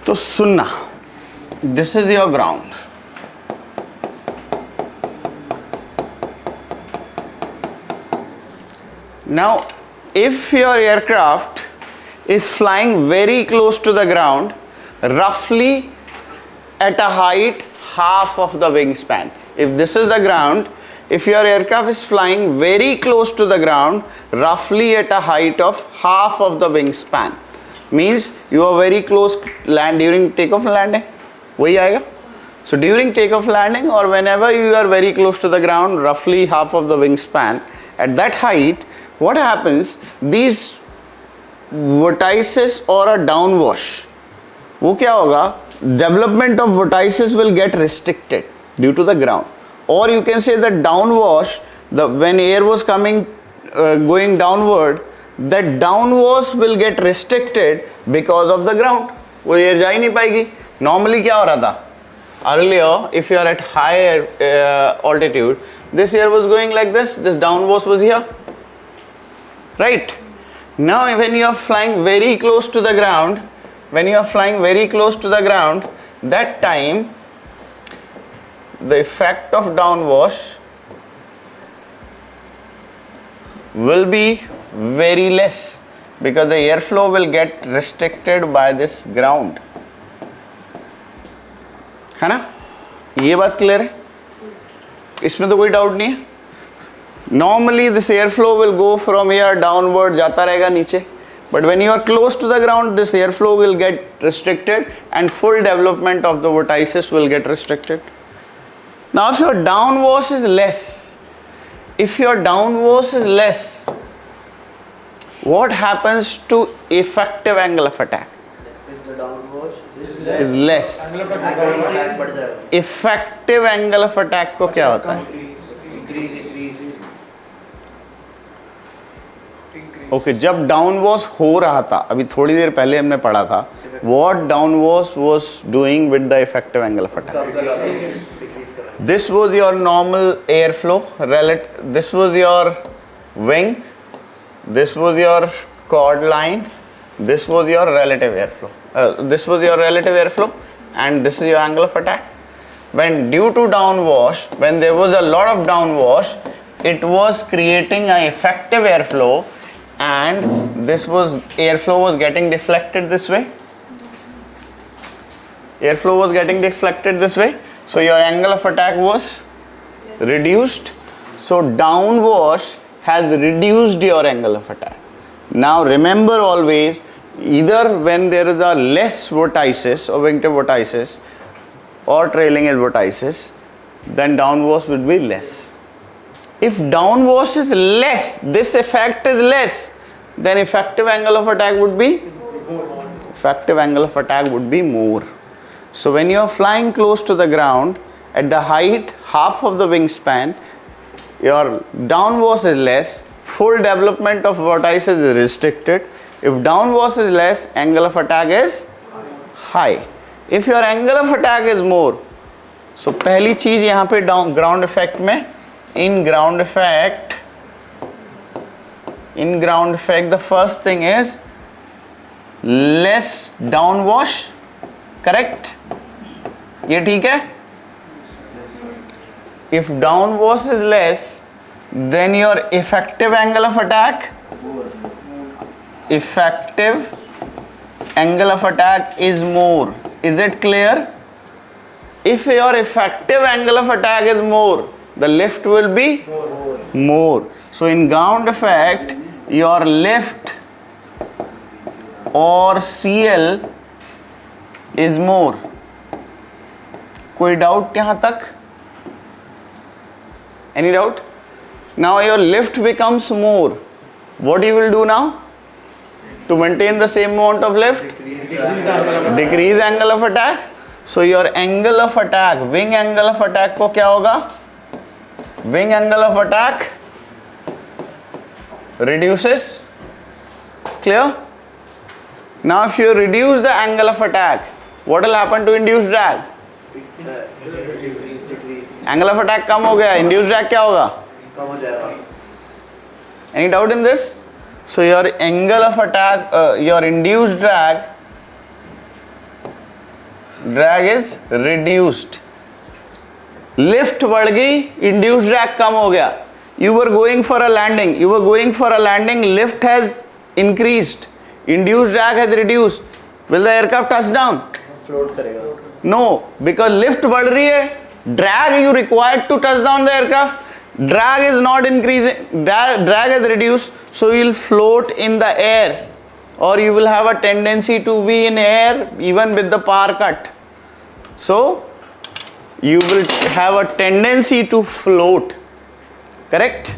तो सुनना, this is your ground, now if your aircraft is flying very close to the ground, roughly at a height half of the wingspan. If this is the ground, if your aircraft is flying very close to the ground, roughly at a height of half of the wingspan, means you are very close land during takeoff and landing. वही आएगा. So during takeoff landing or whenever you are very close to the ground, roughly half of the wingspan, at that height, what happens? These vortices or a downwash, वो क्या होगा? Development of vortices will get restricted due to the ground, or you can say that downwash, when air was coming going downward, that downwash will get restricted because of the ground. वो air जा ही नहीं पाएगी. Normally क्या हो रहा था? Earlier, if you are at higher altitude, this air was going like this downwash was here, right? Now when you are flying very close to the ground, that time the effect of downwash will be very less because the airflow will get restricted by this ground. है ना? ये बात clear है? इसमें तो कोई doubt नहीं है. Normally this airflow will go from here downward, जाता रहेगा नीचे. But when you are close to the ground, this airflow will get restricted and full development of the vortices will get restricted. Now if your downwash is less, what happens to effective angle of attack? If the downwash is less. Effective angle of attack को क्या होता है? Okay, जब downwash हो रहा था, अभी थोड़ी देर पहले हमने पढ़ा था, what downwash was doing with the effective angle of attack? This was your normal airflow, this was your wing, this was your chord line, this was your relative airflow. This was your relative airflow and this is your angle of attack. When due to downwash, when there was a lot of downwash, it was creating an effective airflow and this was airflow was getting deflected this way. Airflow was getting deflected this way. So your angle of attack was reduced. So downwash has reduced your angle of attack. Now remember always, either when there is a less vortices or wingtip vortices or trailing edge vortices, then downwash will be less. If downwash is less, this effect is less, then effective angle of attack would be more. So when you are flying close to the ground at the height half of the wingspan, your downwash is less, full development of vortices is restricted. If downwash is less, angle of attack is high. If your angle of attack is more, so पहली चीज यहाँ पे ground effect में, in ground effect, the first thing is less downwash, correct? ये ठीक है? If downwash is less, then your effective angle of attack is more. Is it clear? If your effective angle of attack is more, the lift will be more. So in ground effect, your lift or CL is more. कोई doubt यहाँ तक? Any doubt? Now your lift becomes more. What you will do now? To maintain the same amount of lift? Decrease angle of attack. So your angle of attack, wing angle of attack को क्या होगा? Wing angle of attack reduces. Clear? Now if you reduce the angle of attack, what will happen to induced drag? Angle of attack कम हो गया, induced drag क्या होगा? कम हो जाएगा. Any doubt in this? So your angle of attack, your induced drag drag is reduced. Lift बढ़ गई, induced drag कम हो गया. You were going for a landing. You were going for a landing. Lift has increased. Induced drag has reduced. Will the aircraft touch down? Float करेगा. No, because lift बढ़ रही है. Drag you required to touch down the aircraft. Drag is not increasing. Drag has reduced. So you will float in the air, or you will have a tendency to be in air even with the power cut. So you will have a tendency to float. Correct?